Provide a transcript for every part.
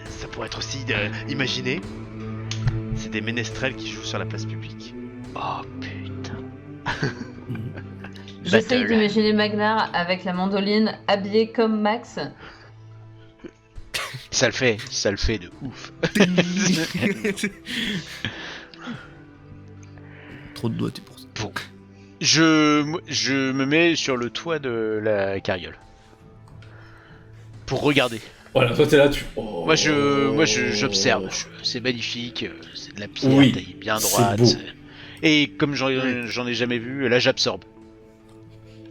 ça pourrait être aussi, imaginez, c'est des ménestrels qui jouent sur la place publique. Oh putain. J'essaye Battle. d'imaginer Magnar avec la mandoline, habillé comme Max. Ça le fait de ouf. Trop de doigts pour ça. Bon. Je me mets sur le toit de la carriole. Pour regarder. Voilà, toi t'es là, tu. Oh. Moi j'observe. C'est magnifique, c'est de la pierre Oui, taillée bien c'est droite. beau. Et comme j'en ai jamais vu, là j'absorbe.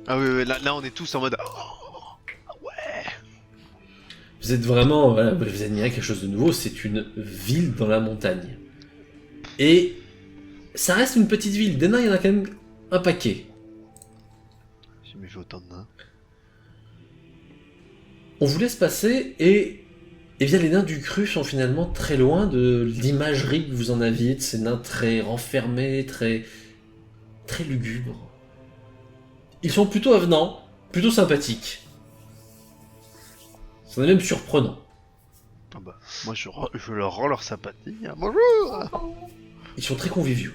Ah oui, là on est tous en mode... Vous êtes vraiment, voilà, vous admirez quelque chose de nouveau, c'est une ville dans la montagne. Et ça reste une petite ville, des nains il y en a quand même un paquet. J'ai jamais vu autant de nains. On vous laisse passer et bien les nains du cru sont finalement très loin de l'imagerie que vous en aviez, de ces nains très renfermés, très lugubres. Ils sont plutôt avenants, plutôt sympathiques. C'est même surprenant. Ah bah, moi je leur rends leur sympathie. Hein. Bonjour. Ils sont très conviviaux.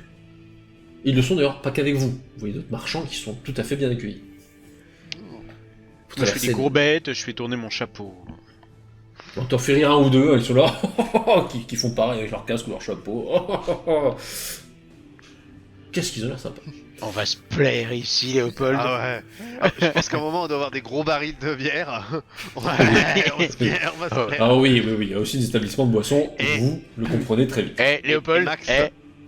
Ils le sont d'ailleurs pas qu'avec vous. Vous voyez d'autres marchands qui sont tout à fait bien accueillis. Vous Moi je fais traversez- des courbettes, je fais tourner mon chapeau. On t'en fait rire un ou deux, ils sont là, qui font pareil avec leur casque ou leur chapeau. Qu'est-ce qu'ils ont l'air sympa. On va se plaire ici, Léopold. Ah ouais. Ah, je pense qu'à un moment on doit avoir des gros barils de bière. Ouais, on se plaire, on va se plaire. Ah oui, il y a aussi des établissements de boissons, Et- vous le comprenez très vite. Eh, Léopold, Et Max,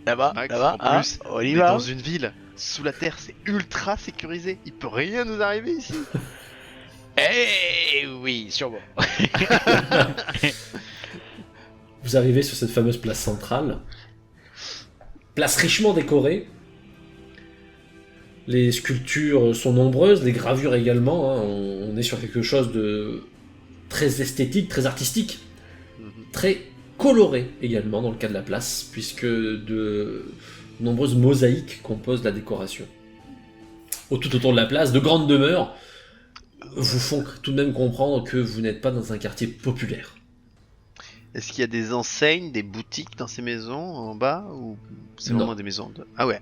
là-bas, Max, là-bas, en plus, on y on est va. dans une ville sous la terre, c'est ultra sécurisé. Il peut rien nous arriver ici. Eh oui, sûrement. Vous arrivez sur cette fameuse place centrale, place richement décorée. Les sculptures sont nombreuses, les gravures également. Hein. On est sur quelque chose de très esthétique, très artistique, très coloré également dans le cas de la place, puisque de nombreuses mosaïques composent la décoration. Tout autour de la place, de grandes demeures vous font tout de même comprendre que vous n'êtes pas dans un quartier populaire. Est-ce qu'il y a des enseignes, des boutiques dans ces maisons en bas ou c'est Non. vraiment des maisons de... Ah ouais.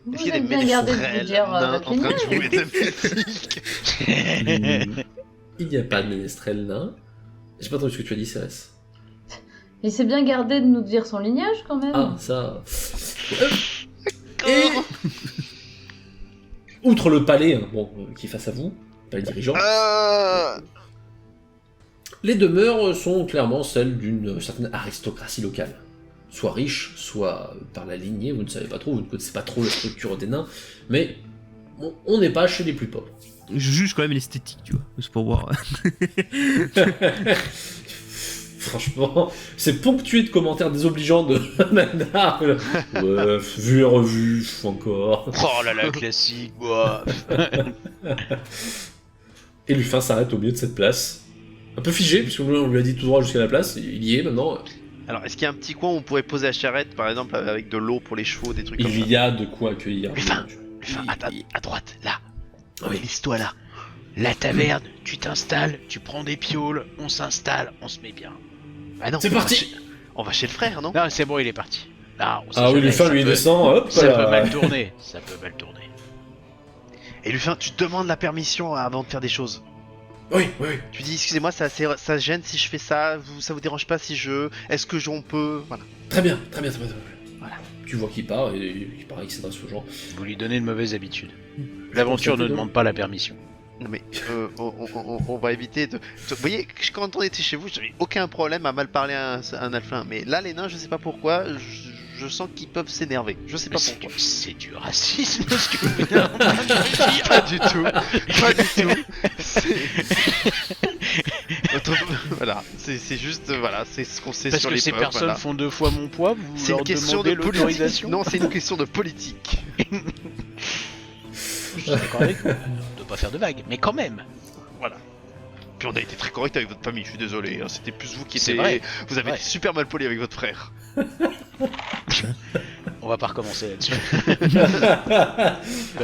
Vous Est-ce qu'il y a êtes des bien gardé de ménestrels vous dire nains votre en train de lignage. jouer de la musique? Il n'y a pas de ménestrel nain. J'ai pas entendu ce que tu as dit, Cérès. Il s'est bien gardé de nous dire son lignage quand même. Ah, ça. Et. Outre le palais, hein, qui est face à vous, palais dirigeant, les demeures sont clairement celles d'une certaine aristocratie locale. Soit riche, soit par la lignée, vous ne savez pas trop, vous ne connaissez pas trop la structure des nains, mais on n'est pas chez les plus pauvres. Je juge quand même l'esthétique, tu vois, juste pour voir. Franchement, c'est ponctué de commentaires désobligeants de Magnar. Ouais, vu et revu, encore. Oh là là, classique, moi. Et Lufin s'arrête au milieu de cette place. Un peu figé, puisqu'on lui a dit tout droit jusqu'à la place, il y est maintenant. Alors, est-ce qu'il y a un petit coin où on pourrait poser la charrette, par exemple, avec de l'eau pour les chevaux, des trucs comme ça? Il y a de quoi accueillir. Lufin, à droite, là. Oui. Glisse-toi là. La taverne, tu t'installes, tu prends des pioles, on s'installe, on se met bien. Ah non, C'est on va parti. on va chez le frère, non? Non, c'est bon, il est parti. Là, on sait Ah oui, jamais, Lufin ça lui peut- descend, hop Ça là. peut mal tourner, ça peut mal tourner. Et Lufin, tu demandes la permission avant de faire des choses. Oui. Tu dis, excusez-moi, ça gêne si je fais ça, ça vous dérange pas si je... Est-ce que on peut... Voilà. Très bien. Voilà. Tu vois qu'il part, et il paraît qu'il s'adresse aux gens. Vous lui donnez de mauvaises habitudes. L'aventure ne demande pas la permission. Non mais on va éviter de... Vous voyez, quand on était chez vous, j'avais aucun problème à mal parler à un alphelin. Mais là, les nains, je sais pas pourquoi, je sens qu'ils peuvent s'énerver. Je sais pas pourquoi. C'est du racisme ce que vous dites. Pas du tout. Pas du tout. Voilà, c'est juste... Voilà, c'est ce qu'on sait Parce sur que les ces peuples, personnes voilà. font 2 fois mon poids, vous C'est leur une question demandez de politique. l'autorisation. Non, c'est une question de politique. Je suis d'accord avec vous, de pas faire de vagues, mais quand même. Voilà. Puis on a été très correct avec votre famille, je suis désolé. Hein, c'était plus vous qui C'est étiez... vrai. Vous avez Ouais. été super mal poli avec votre frère. On va pas recommencer là-dessus.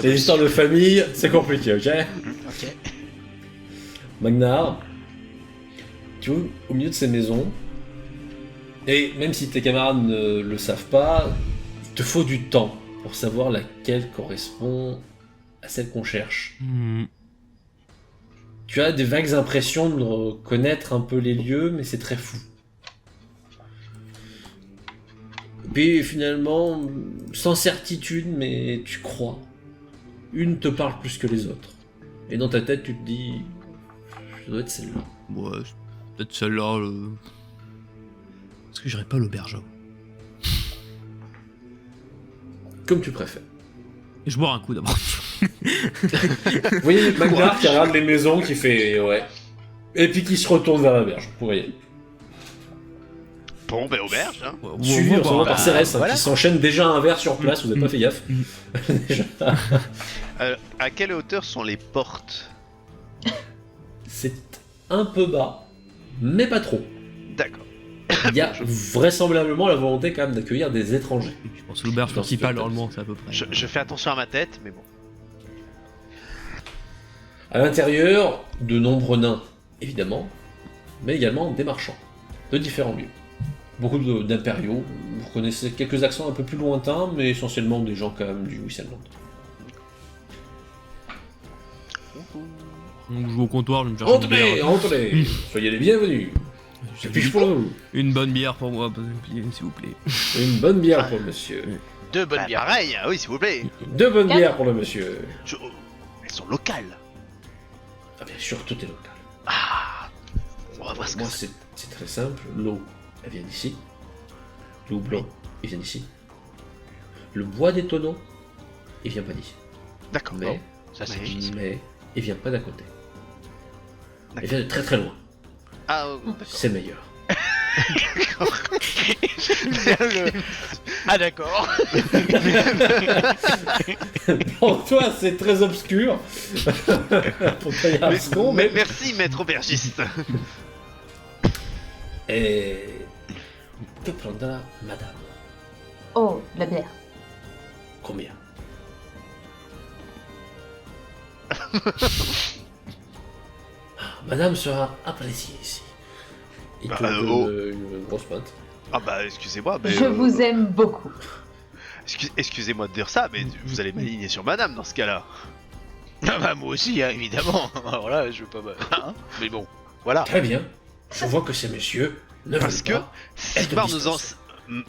Les histoires de famille, c'est compliqué, ok? Ok. Magnar, tu vois, au milieu de ces maisons, et même si tes camarades ne le savent pas, il te faut du temps pour savoir laquelle correspond à celle qu'on cherche. Hmm. Tu as des vagues impressions de connaître un peu les lieux, mais c'est très fou. Puis finalement, sans certitude, mais tu crois. Une te parle plus que les autres. Et dans ta tête, tu te dis, ça doit être celle-là. Ouais, c'est peut-être celle-là. Est-ce que j'irais pas à l'auberge? Comme tu préfères. Et je bois un coup d'abord. Vous voyez Magnar qui regarde les maisons, qui fait ouais. Et puis qui se retourne vers la berge. Vous voyez. Bon, ben auberge, hein. Suivi en ce moment bah, par Cérès, voilà. qui s'enchaîne déjà un verre sur place, vous n'avez pas fait gaffe. Déjà. À quelle hauteur sont les portes? C'est un peu bas, mais pas trop. D'accord. Il y a vraisemblablement la volonté quand même d'accueillir des étrangers. Je pense que l'auberge Dans principale, ce normalement, c'est à peu près. Je fais attention à ma tête, mais bon. À l'intérieur, de nombreux nains, évidemment, mais également des marchands, de différents lieux. Beaucoup d'impériaux, vous reconnaissez quelques accents un peu plus lointains, mais essentiellement des gens quand même du Wisselland. Donc je vais au comptoir, je vais me chercher une Entrez, bière. entrez, soyez les bienvenus. Je puis pour vous. Une bonne bière pour moi, s'il vous plaît. Une bonne bière pour le monsieur. 2 bonnes Bah, bières. pareil, oui, s'il vous plaît. 2 bonnes bières pour le monsieur. Elles sont locales. Ah bien sûr, tout est local. Ah, on va voir ce que Moi, c'est. c'est très simple. L'eau, elle vient d'ici. Le houblon, il vient d'ici. Le bois des tonneaux, il vient pas d'ici. D'accord. Mais, Ça, c'est Mais- difficile. mais, il vient pas d'à côté. Il D'accord. vient de très très loin. Ah, oh, d'accord. C'est meilleur. Ah, d'accord. Pour toi, c'est très obscur. Pour toi, il y a un second, mais... Merci, maître aubergiste. Et... Que prendra madame? Oh, de la bière. Combien? Madame sera appréciée ici. Il te Bah, donne oh. une grosse pinte. Ah bah, excusez-moi, mais... Je vous aime beaucoup. Excusez-moi de dire ça, mais vous allez m'aligner sur madame dans ce cas-là. Ah bah, moi aussi, hein, évidemment. Alors là, je veux pas... hein, mais bon, voilà. Très bien. Je vois que ces messieurs ne veulent Parce que pas être Sigmar nous, distance.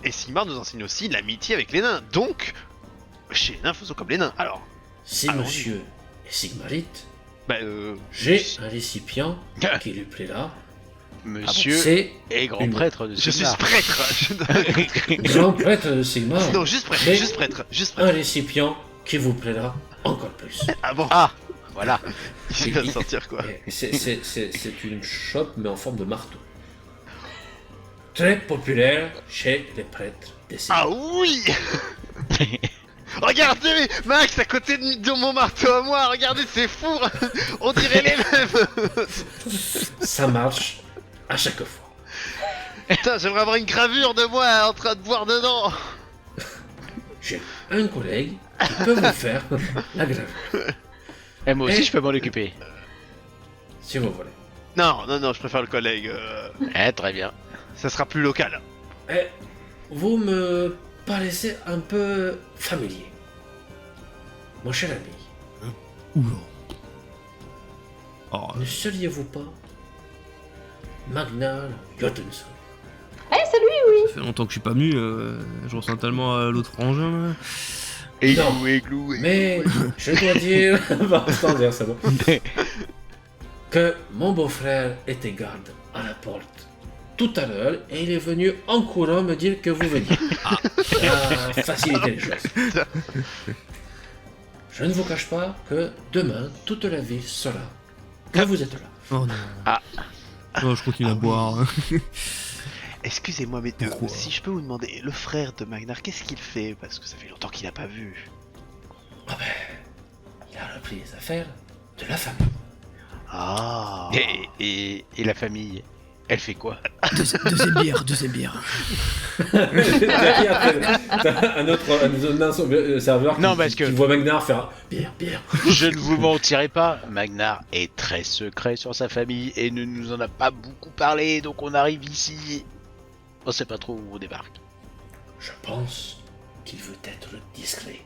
et Sigmar nous enseigne aussi l'amitié avec les nains. Donc, chez les nains, faisons comme les nains. Alors, Si Alors, monsieur est Sigmarite, bah j'ai un récipient qui lui plaira. Monsieur C'est est grand une- prêtre de je suis Sigmar. prêtre. grand prêtre de Sigmar. Non, juste prêtre, Mais- juste prêtre, juste Un prêtre. récipient qui vous plaira encore plus. Ah bon, Ah, voilà. il va sortir quoi. Et c'est une chope, mais en forme de marteau. Très populaire chez les prêtres des Sigmar. Ah oui. Regardez, Max, à côté de mon marteau à moi, regardez, c'est fou. On dirait les mêmes. Ça marche à chaque fois. Putain, j'aimerais avoir une gravure de moi en train de boire dedans. J'ai un collègue qui peut vous faire la gravure, Et moi aussi, Eh. je peux m'en occuper. si vous voulez. Non, non, non, je préfère le collègue. Eh, très bien. Ça sera plus local. Et vous me paraissez un peu familier. Mon cher ami, Oula. Oh, ne seriez-vous pas Magnar Jotunson? Eh, c'est lui, oui. ça fait longtemps que je suis pas venu, je ressens tellement à l'autre frangin là. Non. Églou, Mais je dois dire, attends, dire ça va, que mon beau-frère était garde à la porte tout à l'heure et il est venu en courant me dire que vous veniez. Ça faciliter les choses. Je ne vous cache pas que demain, toute la ville saura que vous êtes là. Oh non. Ah. Non, je continue à Ah oui. boire. Excusez-moi, mais Pourquoi si je peux vous demander, le frère de Magnar, qu'est-ce qu'il fait? Parce que ça fait longtemps qu'il n'a pas vu. Ah ben, il a repris les affaires de la famille. Ah. Et la famille, elle fait quoi? Deuxième bière. T'as un autre serveur Non, qui, parce qui que- voit Magnar faire bière. Je ne vous mentirai pas, Magnar est très secret sur sa famille et ne nous en a pas beaucoup parlé, donc on arrive ici. On sait pas trop où on débarque. Je pense qu'il veut être discret.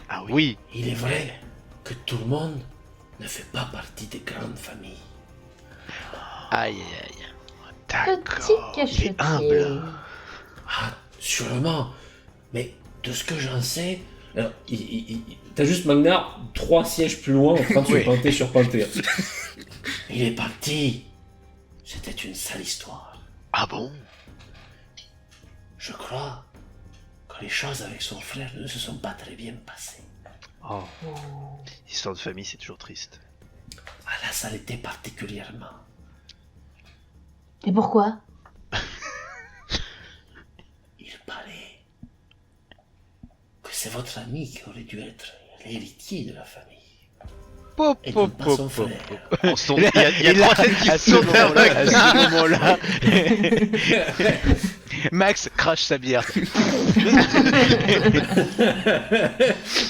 Ah oui. Oui, Il est vrai que tout le monde ne fait pas partie des grandes familles. aïe aïe aïe. Petit Il est humble. cachetier. Ah, sûrement. Mais de ce que j'en sais, alors, t'as juste Magnar 3 sièges plus loin en train de Oui. se pinter sur Panther. Il est parti. C'était une sale histoire. Ah bon? Je crois que les choses avec son frère ne se sont pas très bien passées. Oh. Histoire de famille, c'est toujours triste. Ah là, ça l'était particulièrement. Et pourquoi? Il paraît que c'est votre ami qui aurait dû être l'héritier de la famille. Pop, Et non pop, pas pop, son pop. frère. On se tourne- Il y a Et là, 3 têtes qui à se ce tournent vers moment-là, à Magnar. ce moment-là, Max crache sa bière.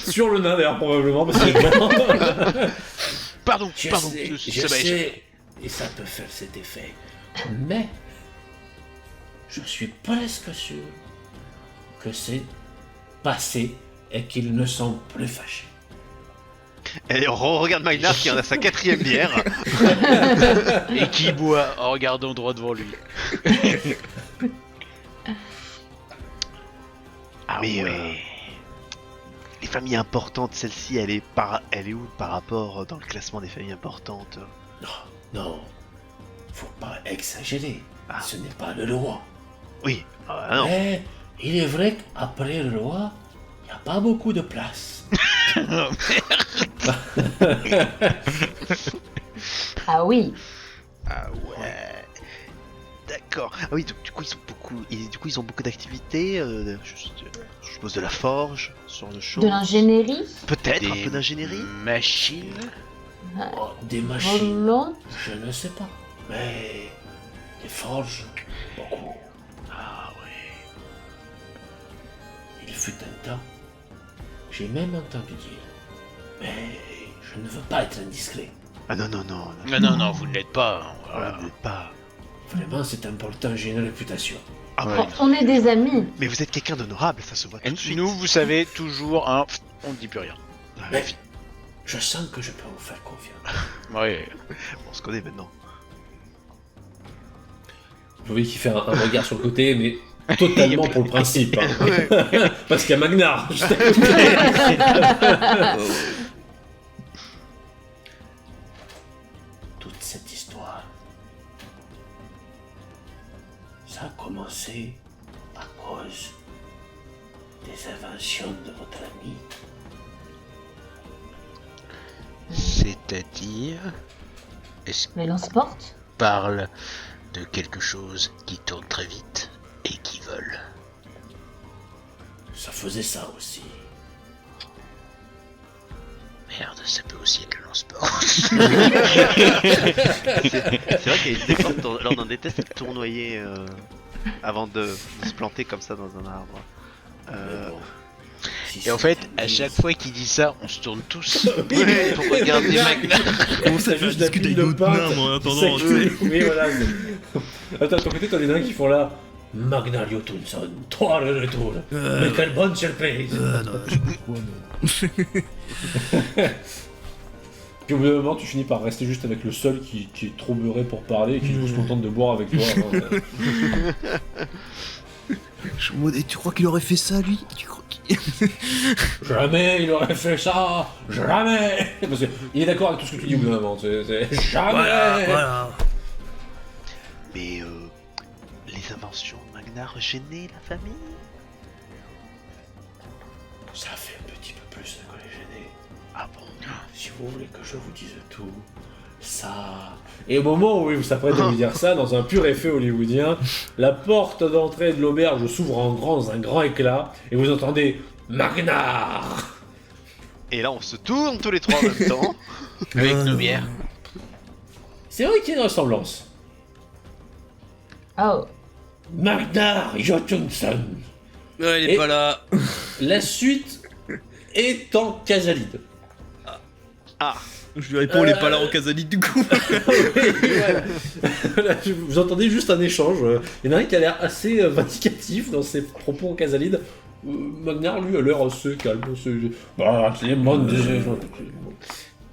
Sur le nain d'ailleurs probablement parce que Pardon, je pardon, sais, ça je m'a sais, échappé. et ça peut faire cet effet. Mais je suis presque sûr que c'est passé et qu'ils ne sont plus fâchés. Et on regarde Magnar qui en a sa 4ème bière. Et qui boit en regardant droit devant lui. Ah Mais, ouais. Les familles importantes, celle-ci, elle est où par rapport dans le classement des familles importantes? Non, faut pas exagérer. Ah. Ce n'est pas le roi. Oui. Ah non. Mais il est vrai qu'après le roi, il n'y a pas beaucoup de place. Ah oui. Ah ouais. D'accord. Ah oui, donc du coup ils ont beaucoup d'activités. Je suppose de la forge, ce genre de choses. De l'ingénierie. Peut-être un Des peu d'ingénierie. machines. Oh, des machines, Volant. je ne sais pas. Mais des forges, beaucoup. Ah ouais. Il fut un temps, j'ai même entendu dire. Mais je ne veux pas être indiscret. Ah non. Non, vous ne l'êtes pas. Voilà, Voilà. vous n'êtes pas. Vraiment, c'est important, j'ai une réputation. Ah Ouais. ouais. On est des amis. Mais vous êtes quelqu'un d'honorable, ça se voit tout Et de suite. nous, vous savez, toujours, hein, on ne dit plus rien. Ah, Mais je sens que je peux vous faire confiance. Ouais. on se connaît maintenant. Vous voyez qu'il fait un regard sur le côté, mais totalement pour le principe. hein. Ouais. Parce qu'il y a Magnar juste à côté. Toute cette histoire, ça a commencé à cause des inventions de votre ami. C'est-à-dire, est-ce Le lance-porte. qu'on parle de quelque chose qui tourne très vite et qui vole? Ça faisait ça aussi. Merde, ça peut aussi être le lance-sport. C'est vrai qu'il y a des fois lors d'un des tests de tournoyer avant de se planter comme ça dans un arbre. Mais bon, si Et en c'est fait, un à chaque mise- fois qu'il dit ça, on se tourne tous pour regarder Magnar. Comment ça juste discuter d'appuyer avec le d'autres pain nains, moi, en attendant. Oui, voilà. Attends, de ton côté, t'as des nains qui font là. Magnar Jotunson, toi le retour. Mais quelle bonne surprise. Non, je sais pas quoi, mais... Puis au bout d'un moment, tu finis par rester juste avec le seul qui est trop beurré pour parler et qui du coup se contente de boire avec toi. Et tu crois qu'il aurait fait ça, lui? Tu crois qu'il... Jamais il aurait fait ça. Jamais. Parce que il est d'accord avec tout ce que tu dis au bout d'un moment. Jamais. Voilà. Mais les inventions de Magnar gênaient la famille? Ça fait un petit peu plus que les gêner. Ah bon? Si vous voulez que je vous dise tout, ça... Et au moment où il s'apprête à vous dire ça, dans un pur effet hollywoodien, la porte d'entrée de l'auberge s'ouvre en grand, dans un grand éclat, et vous entendez « Magnar !» Et là on se tourne tous les trois en même temps. Avec nos bières. C'est vrai qu'il y a une ressemblance. Oh. Magnar Jotunson. Ouais, il est Et- pas là. La suite est en Casalide. Je lui réponds, il est pas là en Casalide du coup. Là, vous entendez juste un échange. Il y en a un qui a l'air assez vindicatif dans ses propos en Casalide. Magnar, lui, a l'air assez calme. Bah, c'est les mondes des...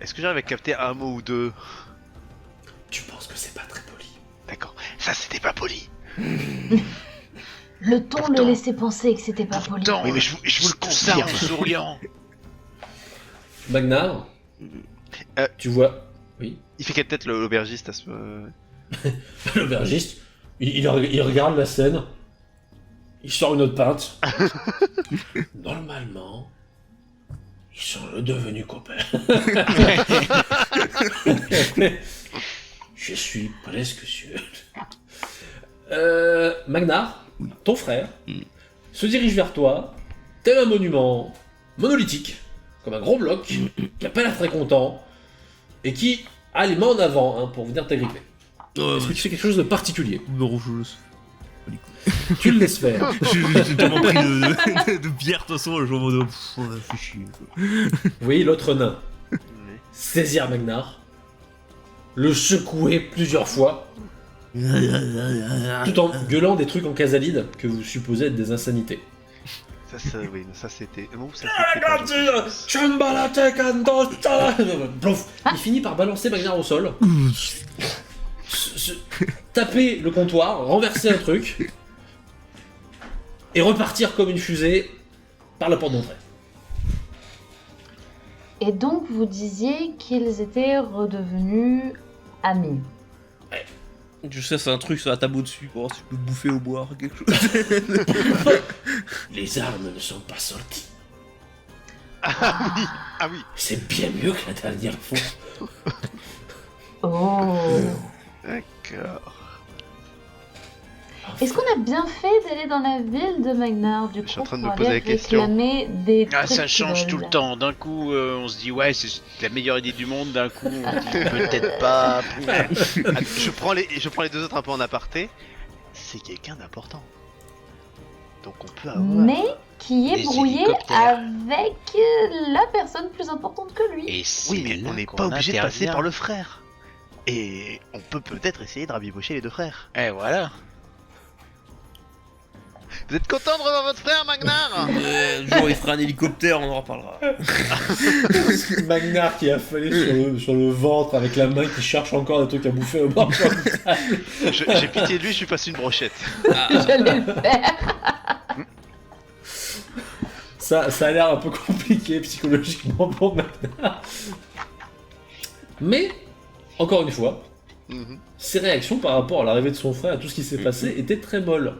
Est-ce que j'arrive à capter un mot ou deux? Tu penses que c'est pas très poli? D'accord, ça c'était pas poli. Le ton Pourtant- le laissait penser que c'était pas poli. Pourtant, Oui, mais je vous le ça en confirme. souriant. Magnar, Euh. tu vois... Oui. Il fait quelle tête l'aubergiste à ce... L'aubergiste, il regarde la scène, il sort une autre pinte. Normalement, ils sont devenus copains. Je suis presque sûr. Magnar, ton frère, se dirige vers toi, tel un monument monolithique, comme un gros bloc, qui a pas l'air très content, et qui a les mains en avant hein, pour venir t'agripper. Est-ce que tu fais quelque chose de particulier? Non, Tu le laisses faire. J'ai tellement pris de bière de toute façon, je suis en mode. Fais chier. Vous voyez l'autre nain saisir Magnar, le secouer plusieurs fois, tout en gueulant des trucs en casalide que vous supposez être des insanités. Oui, ça c'était... Bon, ça Plouf. Il finit par balancer Magnar au sol, taper le comptoir, renverser un truc, et repartir comme une fusée par la porte d'entrée. Et donc vous disiez qu'ils étaient redevenus amis. Je sais, c'est un truc sur la table au-dessus pour voir si je peux bouffer ou boire quelque chose. Les armes ne sont pas sorties. Ah oui. C'est bien mieux que la dernière fois. Oh. D'accord. Est-ce qu'on a bien fait d'aller dans la ville de Magnar du coup Je suis en train de pour me poser aller la question. réclamer des Ah, trucs ça qu'ils change tout veulent. le temps. D'un coup, on se dit ouais, c'est la meilleure idée du monde. D'un coup, on dit peut-être pas. Je prends les deux autres un peu en aparté. C'est quelqu'un d'important. Donc on peut avoir... Mais qui est Des brouillé hélicoptères. avec la personne plus importante que lui. Et c'est Oui, mais là on n'est qu'on pas obligé de passer intervient. par le frère. Et on peut peut-être essayer de rabibocher les deux frères. Et voilà. Vous êtes content de revoir votre frère, Magnar? Le jour où il fera un hélicoptère, on en reparlera. Magnar qui a affalé sur le ventre avec la main qui cherche encore des trucs à bouffer au bord. J'ai pitié de lui, je lui passe une brochette. J'allais le faire. Ça a l'air un peu compliqué psychologiquement pour Magnar. Mais, encore une fois, Mhm. ses réactions par rapport à l'arrivée de son frère et à tout ce qui s'est passé étaient très molles.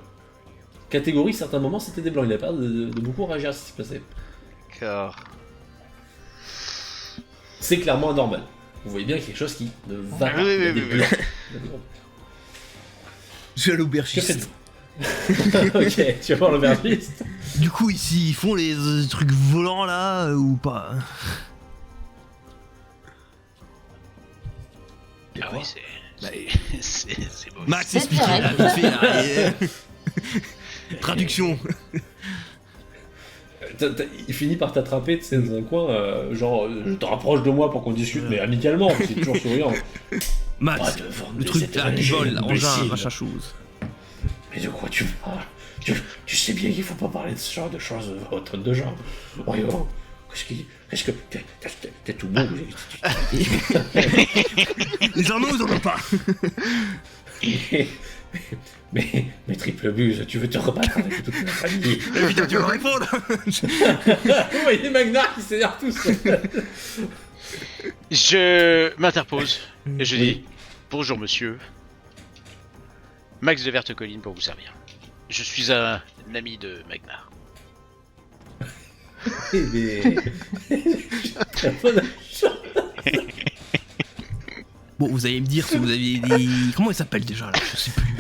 Catégorie, certains moments, c'était des blancs. Il n'a pas de beaucoup réagir à ce qui s'est passé. D'accord. C'est clairement anormal. Vous voyez bien qu'il y a quelque chose qui ne va pas. Oui, Il y a oui, des oui, blancs. Je suis à Que l'aubergiste. faites-vous? Ok, tu vas voir l'aubergiste. Du coup, ici, ils font les trucs volants là ou pas? Ah oui, Bah, c'est beau. Max, C'est expliquez là, direct. vite fait là. Traduction. Il finit par t'attraper tu sais, dans un coin, genre, je te rapproche de moi pour qu'on discute, mais amicalement, c'est toujours souriant. Pas Max, devant le des truc là qui étrangers, vole, engin, imbécile. machin chose. Mais de quoi tu parles? Tu sais bien qu'il faut pas parler de ce genre de choses au train de gens. Voyons, qu'est-ce que... T'es tout beau. Ils en ont ou ils en ont pas? mais triple buse, tu veux te rebattre avec toute la famille. Eh, putain, tu vas répondre. Vous voyez Magnar qui s'énerve tout seul. Je m'interpose et je dis bonjour monsieur. Max de Verte Colline pour vous servir. Je suis un ami de Magnar. Bon, vous allez me dire si vous aviez des... Comment il s'appelle déjà là? Je sais plus.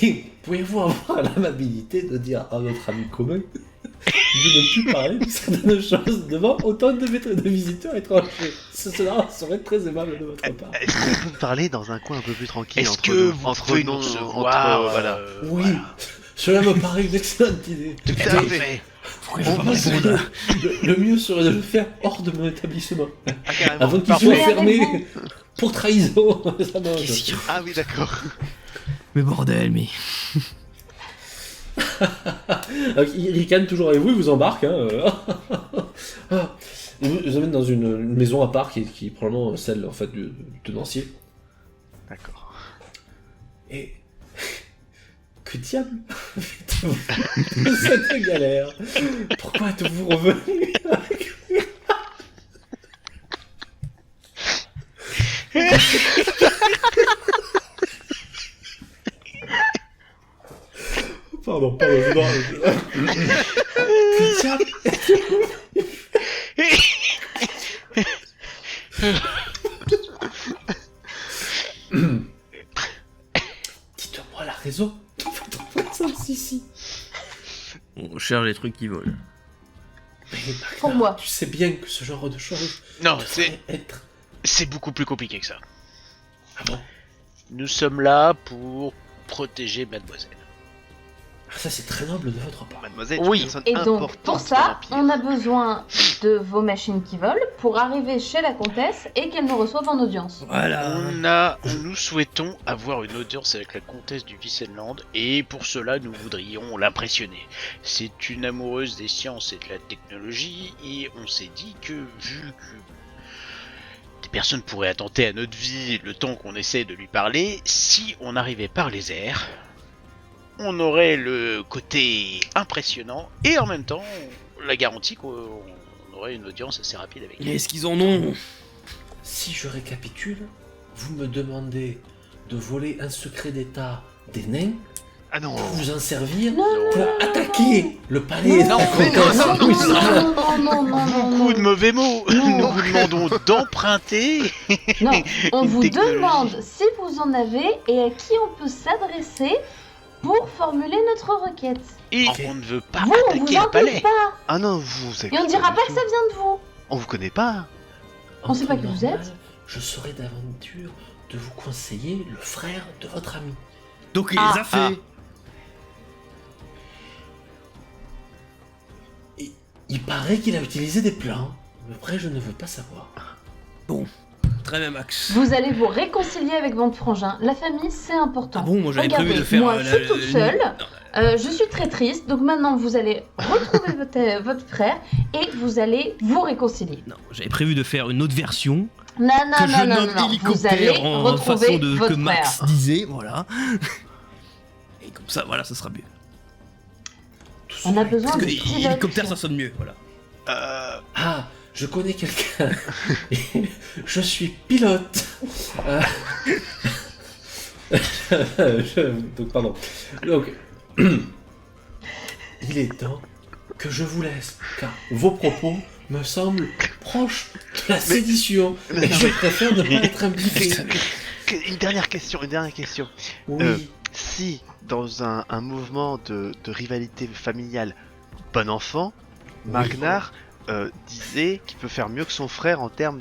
Et pouvez-vous avoir l'amabilité de dire à notre ami commun ne plus parler de certaines choses devant autant de visiteurs étrangers. Cela serait très aimable de votre part. Est-ce qu'on peut me parler dans un coin un peu plus tranquille Est-ce entre que nous, vous entre pouvez nous, nous entre recevoir voilà. Oui, voilà. cela me paraît une excellente idée. Tout à fait. On va essayer le mieux serait de le faire hors de mon établissement. Ah, carrément. Avant qu'il Parfait. soit Mais avec fermé vous. pour trahison. Ça mange. Qu'est-ce qu'il y a Ah oui, d'accord. Mais bordel, mais. Donc, il ricane toujours avec vous, il vous embarque. Il vous emmène dans une maison à part qui est probablement celle en fait, du tenancier. D'accord. Et. Que diable faites-vous de cette galère? Pourquoi êtes-vous revenu avec lui? Pardon, je dois... Que diable Dites-moi la raison de votre présence ici. On cherche les trucs qui volent. Mais Magda, Pour moi. tu sais bien que ce genre de choses Non, devrait être... c'est beaucoup plus compliqué que ça. Ah bon? Nous sommes là pour protéger mademoiselle. Ah, ça c'est très noble de votre part. Mademoiselle, Oui. une personne Et donc, importante pour dans ça, l'Empire. on a besoin de vos machines qui volent pour arriver chez la comtesse et qu'elle nous reçoive en audience. Voilà. Nous souhaitons avoir une audience avec la comtesse du Vicenland et pour cela nous voudrions l'impressionner. C'est une amoureuse des sciences et de la technologie et on s'est dit que vu que des personnes pourraient attenter à notre vie le temps qu'on essaie de lui parler, si on arrivait par les airs, on aurait le côté impressionnant et en même temps la garantie qu'on aurait une audience assez rapide avec elle. Mais est-ce qu'ils en ont? Si je récapitule, vous me demandez de voler un secret d'état des nains Ah non. pour vous en servir Non, pour attaquer le palais de Non, la mais comtesse. non, Oui, ça. Beaucoup de mauvais mots. Non. Nous vous demandons d'emprunter. Non, on Une vous technologie. demande si vous en avez et à qui on peut s'adresser pour formuler notre requête. Et Ok. on ne veut pas Vous, on attaquer vous le impose palais. pas. Ah non, vous. Et on dira pas que ça vient de vous. On vous connaît pas. On sait pas En qui temps vous êtes. normal, je serais d'aventure de vous conseiller le frère de votre ami. Donc il Ah. les a fait. Il paraît qu'il a utilisé des plans, mais après je ne veux pas savoir. Très bien, Max. Vous allez vous réconcilier avec votre frangin. La famille, c'est important. Ah bon, moi j'avais Regardez, prévu de faire. moi, je suis toute seule. Je suis très triste, donc maintenant vous allez retrouver votre frère et vous allez vous réconcilier. Non, j'avais prévu de faire une autre version Non, non, que je non, non, note non, vous allez hélicoptère en retrouver façon de votre que Max frère. disait, voilà. Et comme ça, voilà, ça sera mieux. Tout On a cela est besoin Parce que de très- pilote. hélicoptère, ça sonne mieux, voilà. Ah, je connais quelqu'un. Je suis pilote. Donc, pardon. Donc, il est temps que je vous laisse, car vos propos me semblent proches de la sédition. mais Et non, je mais- préfère ne pas être impliqué. Une dernière question. Oui. Si, dans un mouvement de rivalité familiale, bon enfant, Magnar disait qu'il peut faire mieux que son frère en termes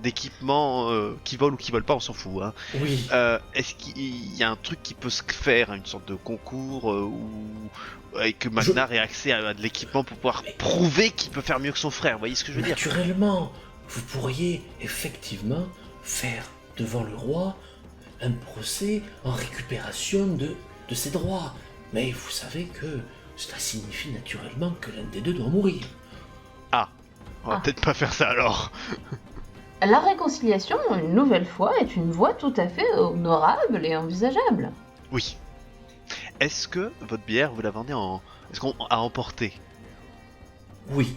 d'équipement qui vole ou qui vole pas, on s'en fout. Hein. Oui. Est-ce qu'il y a un truc qui peut se faire, une sorte de concours et que Magnar ait accès à de l'équipement pour pouvoir prouver qu'il peut faire mieux que son frère? Vous voyez ce que je veux dire? Naturellement, vous pourriez effectivement faire devant le roi un procès en récupération de ses droits. Mais vous savez que cela signifie naturellement que l'un des deux doit mourir. On va Ah. peut-être pas faire ça alors. La réconciliation, une nouvelle fois, est une voie tout à fait honorable et envisageable. Oui. Est-ce que votre bière, vous la vendez Est-ce qu'on a emporté? Oui.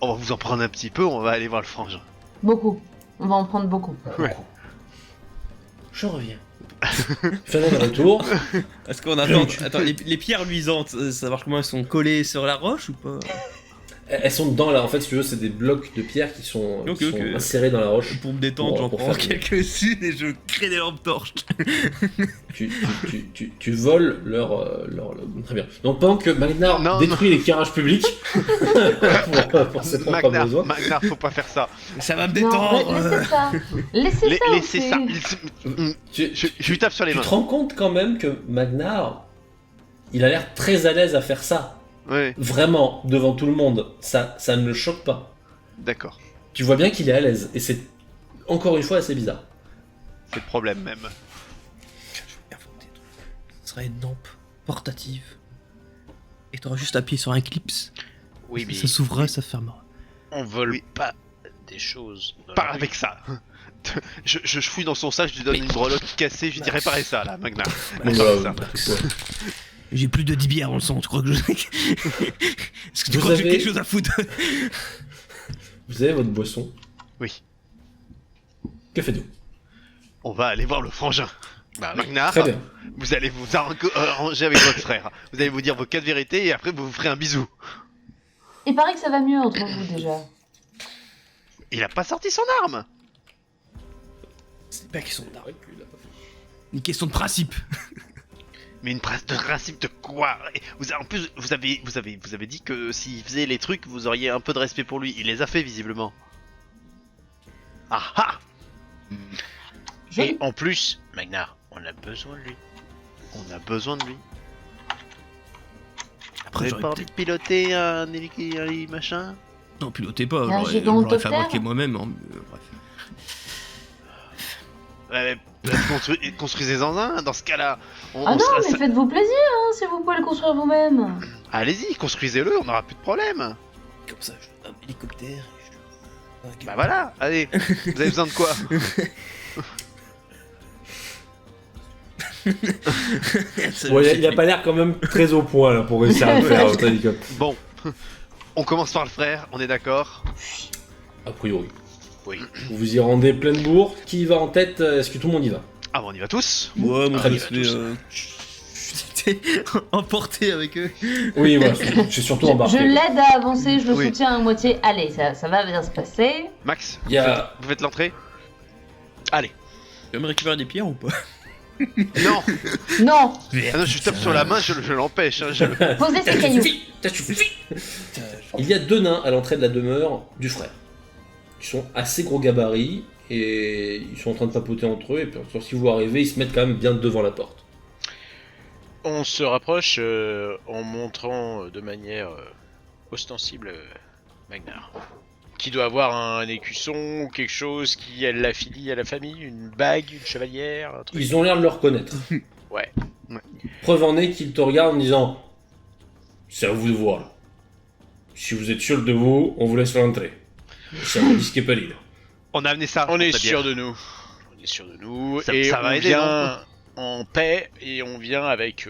On va vous en prendre un petit peu, on va aller voir le frangin. Beaucoup. On va en prendre beaucoup. Ouais. Je reviens. Fais un retour. Est-ce qu'on attend, attends les pierres luisantes, savoir comment elles sont collées sur la roche ou pas? Elles sont dedans là, en fait, si tu veux, c'est des blocs de pierre qui sont, Ok, qui sont ok. insérés dans la roche. Pour me détendre, j'en Pour prends faire des- quelques-unes et je crée des lampes torches. Tu voles Très bien. Donc pendant que Magnar Non, détruit l'éclairage public pour ses propres Magnar, besoins, Magnar, faut pas faire ça. Ça va me Non, détendre. laissez ça. Laissez ça. Laissez ça. tu, Je lui tape sur les tu mains. te rends compte quand même que Magnar, il a l'air très à l'aise à faire ça. Ouais, Vraiment, devant tout le monde. Ça ne le choque pas. d'accord. Tu vois bien qu'il est à l'aise. Et c'est encore une fois assez bizarre. C'est le problème même. Ce serait une lampe portative. Et t'auras juste appuyé sur un clips. Oui, mais Ça s'ouvrait, ça se fermera. on vole Oui. pas des choses. dans la Pars rue. avec ça. Je fouille dans son sac, je lui donne une breloque cassée, je lui dis réparer ça là, Magnar. Donc Réparer voilà, ça. J'ai plus de 10 bières dans le sang, tu crois que je. Est-ce que tu Vous crois que j'ai avez- quelque chose à foutre? Vous avez votre boisson. Oui. Que faites-vous? On va aller voir le frangin. Bah oui. Magnar, Très bien. vous allez vous arranger avec votre frère. Vous allez vous dire vos 4 vérités et après vous vous ferez un bisou. Il paraît que ça va mieux entre vous déjà. Il a pas sorti son arme. C'est pas une question d'arrêt, une question de principe. Mais une de principe de quoi? En plus, vous avez dit que s'il faisait les trucs, vous auriez un peu de respect pour lui. Il les a fait visiblement. Ah ah! Et Joli. en plus, Magnar, on a besoin de lui. On a besoin de lui. Vous Après, avez j'aurais pas envie de piloter un hélico machin? Non, pilotez pas, Un j'aurais gigantoptère. fabriqué moi-même. Hein, bref. Construisez-en un dans ce cas-là. Ah non, sera mais faites-vous plaisir, hein, si vous pouvez le construire vous-même. Allez-y, construisez-le, on n'aura plus de problème. Comme ça, je donne un hélicoptère. Bah voilà, allez, vous avez besoin de quoi? Ouais, il a pas l'air quand même très au point là pour réussir à le faire, votre hélicoptère. Bon, on commence par le frère, on est d'accord? A priori. Oui. Vous vous y rendez pleine bourre. Qui va en tête? Est-ce que tout le monde y va? Ah bon, on y va tous? Ouais, moi Très je bien, me suis emporté avec eux. Oui, voilà, j'ai surtout embarqué. Je l'aide à avancer, je le Oui. soutiens à moitié. Allez, ça va bien se passer. Max, Il y a- vous faites l'entrée? Allez. Tu vas me récupérer des pierres ou pas? Non, Non, ah non, je lui tape sur la main, je l'empêche. Hein, posez ces cailloux. Il y a 2 nains à l'entrée de la demeure du frère. Ils sont assez gros gabarits et ils sont en train de papoter entre eux. Et puis, si vous arrivez, ils se mettent quand même bien devant la porte. On se rapproche en montrant de manière ostensible Magnar. Qui doit avoir un écusson ou quelque chose qui l'affilie à la famille, une bague, une chevalière, un truc. Ils ont l'air de le reconnaître. Ouais. Preuve en est qu'ils te regardent en disant: c'est à vous de voir. Là. Si vous êtes sûr de vous, on vous laisse l'entrée. C'est un risque péril. On a amené ça. On est c'est-à-dire. sûr de nous. On est sûr de nous. Ça- et ça va on aider, vient en paix et on vient avec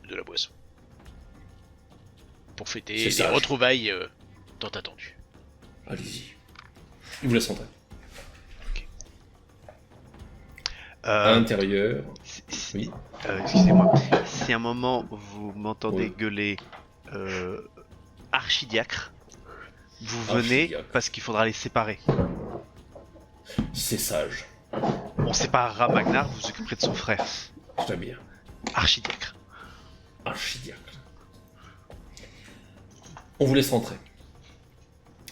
de la boisson. Pour fêter C'est les sage. retrouvailles tant attendues. Allez-y. Ils vous laissent entrer. À Euh, l'intérieur. Oui. Excusez-moi. Si à un moment vous m'entendez Oui. gueuler archidiacre, vous venez Archidiacre. parce qu'il faudra les séparer. C'est sage. On séparera Magnar, vous vous occuperez de son frère. Très bien. Archidiacre. Archidiacre. On vous laisse rentrer.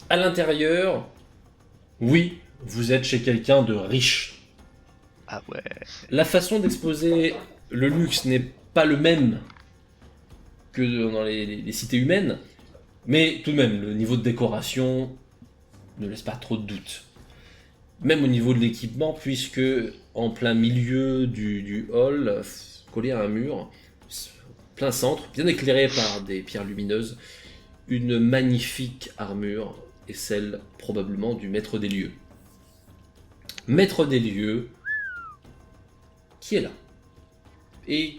À l'intérieur, oui, vous êtes chez quelqu'un de riche. Ah ouais. La façon d'exposer le luxe n'est pas le même que dans les cités humaines, mais tout de même, le niveau de décoration ne laisse pas trop de doute. Même au niveau de l'équipement, puisque en plein milieu du hall, collé à un mur, plein centre, bien éclairé par des pierres lumineuses, une magnifique armure est celle probablement du maître des lieux. Maître des lieux qui est là et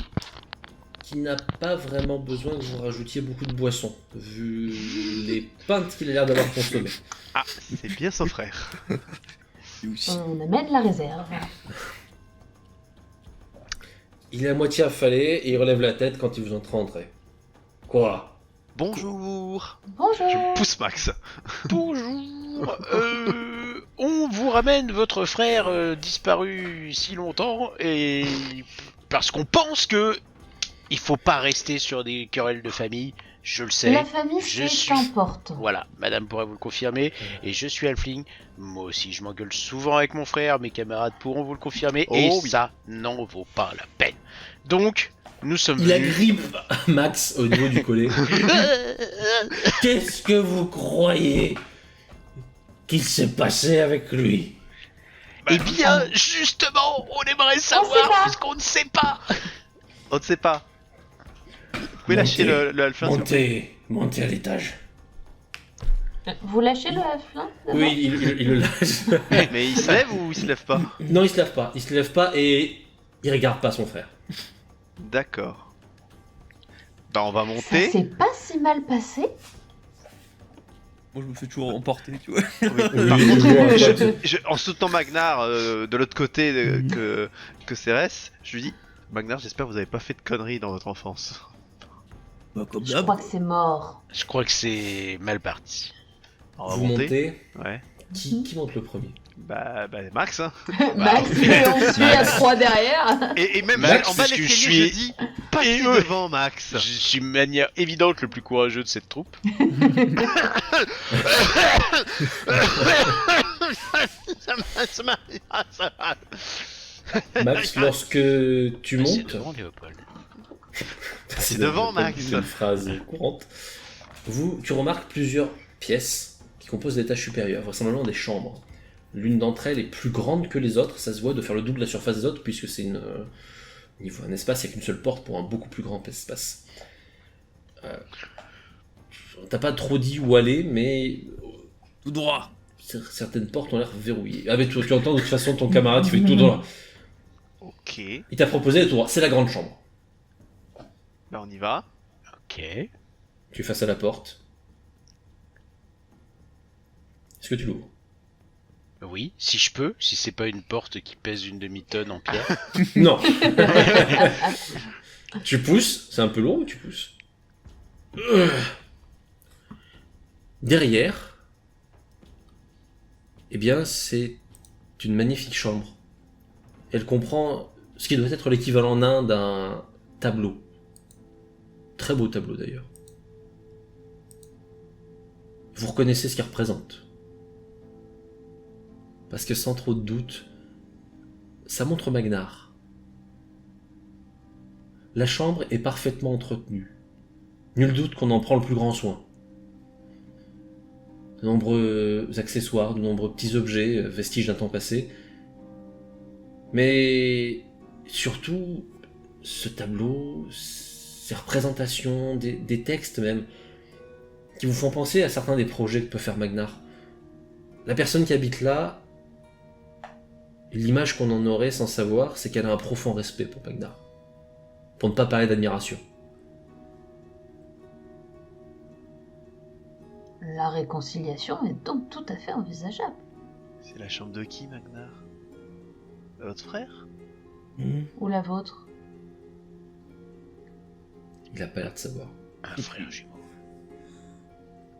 qui n'a pas vraiment besoin que vous rajoutiez beaucoup de boissons, vu les pintes qu'il a l'air d'avoir consommées. Ah, c'est bien son frère. On amène la réserve. Il est à moitié affalé et il relève la tête quand il vous entend entrer. Quoi? Bonjour. Bonjour. Je pousse Max. Bonjour. On vous ramène votre frère disparu si longtemps et parce qu'on pense que il faut pas rester sur des querelles de famille. Je le sais. La famille, je c'est suis- important. Voilà, madame pourrait vous le confirmer. Et je suis halfling. Moi aussi, je m'engueule souvent avec mon frère. Mes camarades pourront vous le confirmer. Oh et oui. ça n'en vaut pas la peine. Donc, nous sommes Il venus... agrippe Max au niveau du collet. Qu'est-ce que vous croyez qu'il s'est passé avec lui? Eh bien, justement, on aimerait sait savoir, pas. puisqu'on ne sait pas. On ne sait pas. Vous pouvez lâcher le halfling, s'il vous plaît. Montez à l'étage. Vous lâchez le halfling d'abord Oui, il le lâche. Mais il se lève ou il se lève pas? Non, il se lève pas. Il se lève pas et il regarde pas son frère. D'accord. Bah on va Ça monter. s'est pas si mal passé. Moi, je me fais toujours emporter, tu vois. Par Oui, contre, oui, en soutenant Magnar de l'autre côté que Cérès, je lui dis Magnar, j'espère que vous avez pas fait de conneries dans votre enfance. Bah, comme Je d'hab. crois que c'est mort. Je crois que c'est mal parti. On va Vous montez. Ouais. Qui monte le premier? Bah Max, hein. Max, et on suit à 3 derrière. Et même Max, en bas de parce que l'escalier, je je suis- dis passez Et eux. devant Max. Je suis de manière évidente le plus courageux de cette troupe. Ça va. Max, lorsque tu C'est montes, devant Léopold. C'est devant, Max. C'est une phrase courante. Tu remarques plusieurs pièces qui composent l'étage supérieur, vraisemblablement des chambres. L'une d'entre elles est plus grande que les autres, ça se voit de faire le double de la surface des autres, puisque c'est niveau un espace, il n'y a qu'une seule porte pour un beaucoup plus grand espace. T'as pas trop dit où aller, mais Tout droit. certaines portes ont l'air verrouillées. Ah mais tu entends de toute façon ton camarade, il fait tout droit. Ok, Il t'a proposé le tout droit, c'est la grande chambre. bah on y va. Ok. Tu es face à la porte. Est-ce que tu l'ouvres? Oui, si je peux, si c'est pas une porte qui pèse une demi-tonne en pierre. Non. Tu pousses, c'est un peu lourd, mais tu pousses. Derrière, eh bien, c'est une magnifique chambre. Elle comprend ce qui doit être l'équivalent nain d'un tableau. Très beau tableau d'ailleurs. Vous reconnaissez ce qu'il représente. Parce que sans trop de doute, ça montre Magnar. La chambre est parfaitement entretenue. Nul doute qu'on en prend le plus grand soin. De nombreux accessoires, de nombreux petits objets, vestiges d'un temps passé. Mais surtout, ce tableau, ces représentations, des textes même, qui vous font penser à certains des projets que peut faire Magnar. La personne qui habite là, l'image qu'on en aurait sans savoir, c'est qu'elle a un profond respect pour Magnar. Pour ne pas parler d'admiration. La réconciliation est donc tout à fait envisageable. C'est la chambre de qui, Magnar? De votre frère? Ou la vôtre. Il a pas l'air de savoir. Un frère jumeau.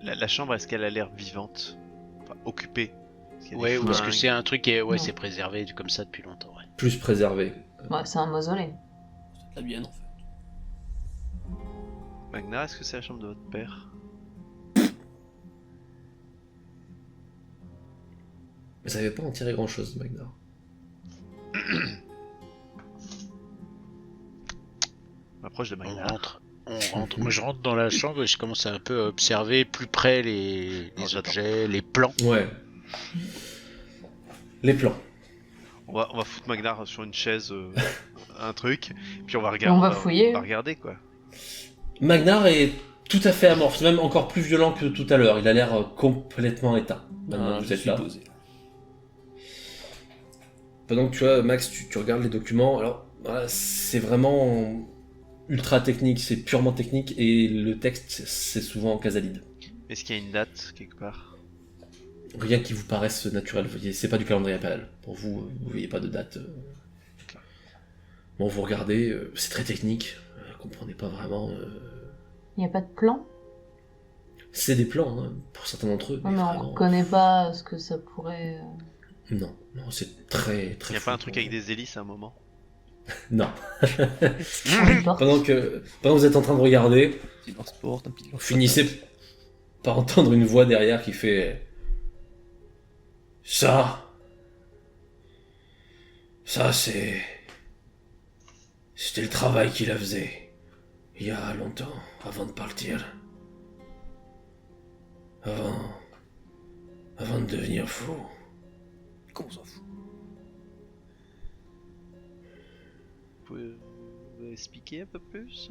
La chambre, est-ce qu'elle a l'air vivante? Enfin, occupée? Est-ce qu'il y a des Ouais, ou est-ce que fringues c'est un truc qui est, ouais, Non. c'est préservé comme ça depuis longtemps, ouais. Plus préservé. Ouais, c'est un mausolée. C'est la mienne, en fait. Magnar, est-ce que c'est la chambre de votre père? Vous savez pas en tirer grand chose de Magnar. On approche de On Magnar. rentre. Moi, je rentre dans la chambre et je commence à un peu à observer plus près les j'attends. objets, les plans. Ouais. Les plans. On va foutre Magnar sur une chaise, un truc, puis on va regarder. On va fouiller. On va regarder quoi. Magnar est tout à fait amorphe, même encore plus violent que tout à l'heure. Il a l'air complètement éteint. Maintenant Ah, que je vous êtes suis là. posé. Pendant que tu vois, Max, tu regardes les documents. Alors, voilà, c'est vraiment ultra technique, c'est purement technique, et le texte, c'est souvent en casalide. Est-ce qu'il y a une date quelque part? Rien qui vous paraisse naturel. Vous voyez, c'est pas du calendrier impérial. Pour vous, vous voyez pas de date. Bon, vous regardez, c'est très technique. Vous comprenez pas vraiment. Il n'y a pas de plan? C'est des plans, hein, pour certains d'entre eux. Non, Mais mais on vraiment... connaît pas ce que ça pourrait. Non, non, c'est très, très. Il y a flou pas un truc pour avec eux. des hélices à un moment? Non. N'importe. Pendant que vous êtes en train de regarder, petit leur sport, un petit vous finissez par entendre une voix derrière qui fait ça c'était le travail qu'il a faisait il y a longtemps avant de partir, avant de devenir fou. Qu'on s'en fout. Vous pouvez expliquer un peu plus?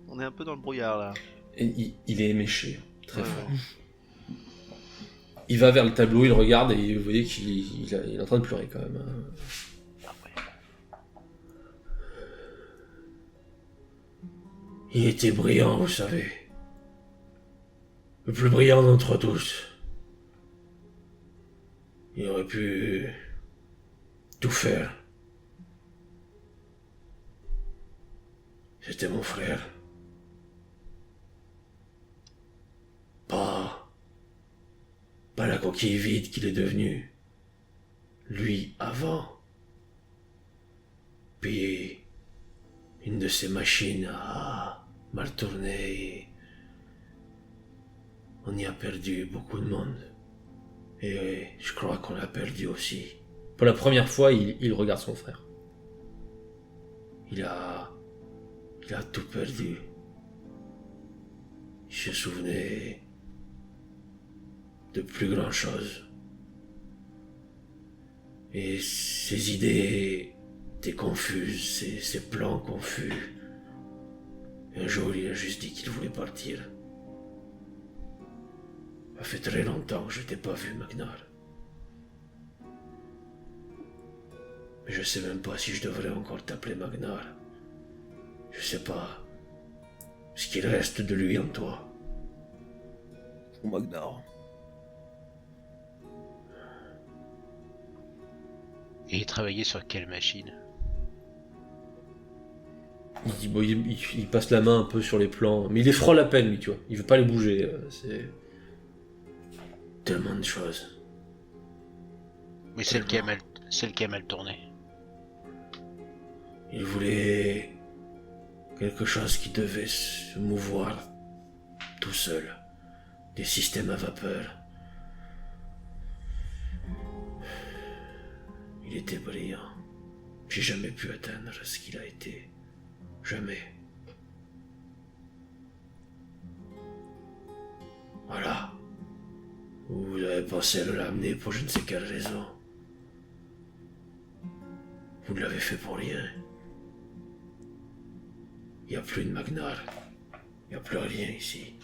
On est un peu dans le brouillard là. Et il est éméché, très Ouais, fort. ouais. Il va vers le tableau, il regarde et vous voyez qu'il est en train de pleurer quand même, hein. Il était brillant, vous savez. Le plus brillant d'entre tous. Il aurait pu tout faire. C'était mon frère. Pas la coquille vide qu'il est devenu. Lui avant. Puis une de ces machines a mal tourné et on y a perdu beaucoup de monde. Et je crois qu'on l'a perdu aussi. Pour la première fois, il regarde son frère. Il a tout perdu. Il se souvenait de plus grand chose. Et ses idées étaient confuses, ses plans confus. Un jour, il a juste dit qu'il voulait partir. Ça fait très longtemps que je t'ai pas vu, Magnar. Mais je sais même pas si je devrais encore t'appeler Magnar. Je sais pas ce qu'il reste de lui en toi. Pour Magnar. Et travailler sur quelle machine? Il dit, bon, il passe la main un peu sur les plans, mais il les frôle à peine, lui, tu vois. Il veut pas les bouger. C'est tellement de choses. Mais celle qui a mal tourné. Il voulait quelque chose qui devait se mouvoir tout seul. Des systèmes à vapeur. Il était brillant. J'ai jamais pu atteindre ce qu'il a été. Jamais. Voilà. Vous avez pensé à le l'amener pour je ne sais quelle raison. Vous ne l'avez fait pour rien. Il n'y a plus de Magnar. Il n'y a plus rien ici.